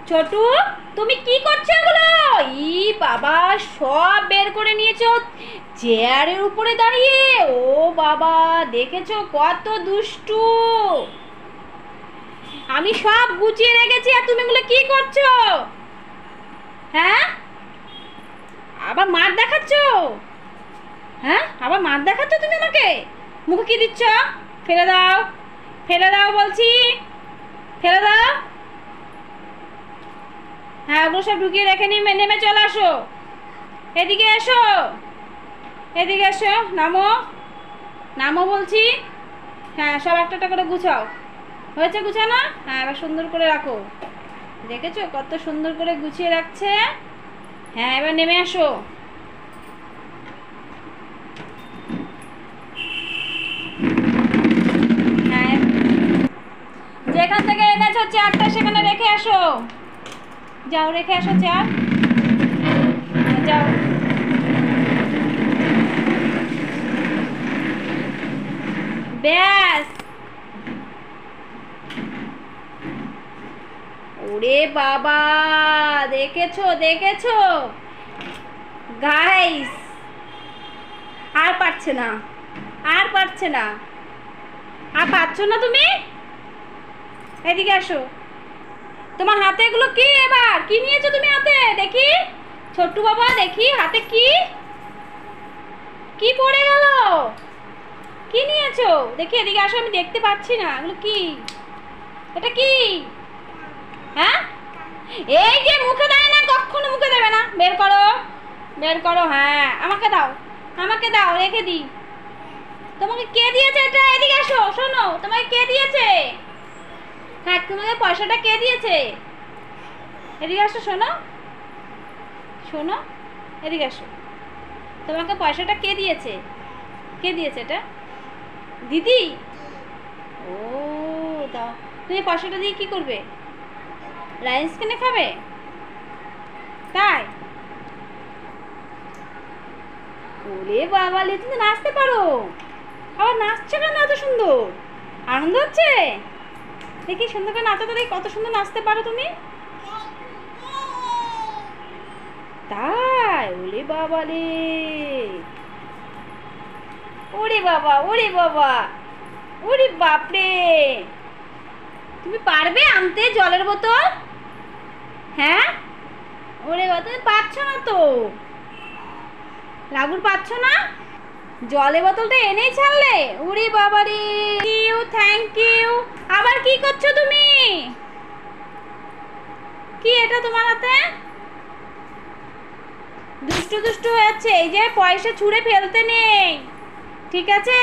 ছোটু, তুমি কি করছো এগুলো? ই বাবা, সব বের করে নিয়েছো চেয়ারের উপরে দাঁড়িয়ে। ও বাবা, দেখেছো কত দুষ্টু। আমি সব গুছিয়ে রেখেছি আর তুমি এগুলো কি করছো? হ্যাঁ, আবার মার দেখাচ্ছ? হ্যাঁ, আবার মার দেখাচ্ছ তুমি আমাকে? মুখে কি দিচ্ছ? ফেলে দাও, ফেলে দাও বলছি, ফেলে দাও। হ্যাঁ, ওগুলো সব ঢুকিয়ে রেখে নেমে নেমে চলে আসো। এদিকে এসো, এদিকে এসো, নামো, নামো বলছি। হ্যাঁ, সব একটা একটা করে গুছাও। হয়েছে গুছানো? হ্যাঁ, এবার সুন্দর করে রাখো। দেখেছো কত সুন্দর করে গুছিয়ে রাখছে। হ্যাঁ, এবার নেমে আসো। হ্যাঁ, যেখান থেকে এনেছো চেয়ারটা সেখানে রেখে আসো। যাও, রেখে আসো চেয়ার। যাও। ব্যাস। ওরে বাবা, দেখেছো দেখেছো গাইস, আর পারছে না, আর পারছে না, আর পারছো না তুমি। এদিকে আসো। তোমার হাতে এগুলো কি? এবার কি নিয়েছো তুমি হাতে? দেখি ছোট্টু বাবা, দেখি হাতে কি কি পড়ে গেল। কি নিয়েছো দেখি, এদিকে আসো, আমি দেখতে পাচ্ছি না এগুলো কি। এটা কি? হ্যাঁ, এই যে মুখে দেয় না, কখনো মুখে দেবে না। বের করো, বের করো। হ্যাঁ, আমাকে দাও, আমাকে দাও, রেখে দিই। তোমাকে কে দিয়েছে এটা? এদিকে আসো, শোনো, তোমাকে কে দিয়েছে? হ্যাঁ, তোমাকে পয়সাটা কে দিয়েছে? এদিকে আসো, শোনো, শোনো, এদিকে আসো। তোমাকে পয়সাটা কে দিয়েছে? কে দিয়েছে এটা? দিদি? ও, দাও। তুমি পয়সাটা দিয়ে কি করবে? রাইস কিনে খাবে? তাই? ওরে বাবা, তুমি নাচতে পারো? আবার নাচছো কেন এত সুন্দর? আনন্দ হচ্ছে? দেখি সুন্দর করে নাচো তো, দেখি কত সুন্দর নাচতে পারো তুমি। তাই? ওরে বাবা রে, ওরে বাবা, ওরে বাবা, ওরে বাপরে। তুমি পারবে আনতে জলের বোতল? হ্যাঁ, ওরে বাবা, তুমি পারছো না তো। রাগুর পাচ্ছ না? জলের বোতলটা এনেই ছাড়লে? ওরে বাবা রে, থ্যাংক ইউ। আবার কি করছো তুমি? কি এটা তোমার হাতে? দুষ্টু দুষ্টু হয়ে যাচ্ছে। এই যে পয়সা ছুঁড়ে ফেলতে নেই, ঠিক আছে?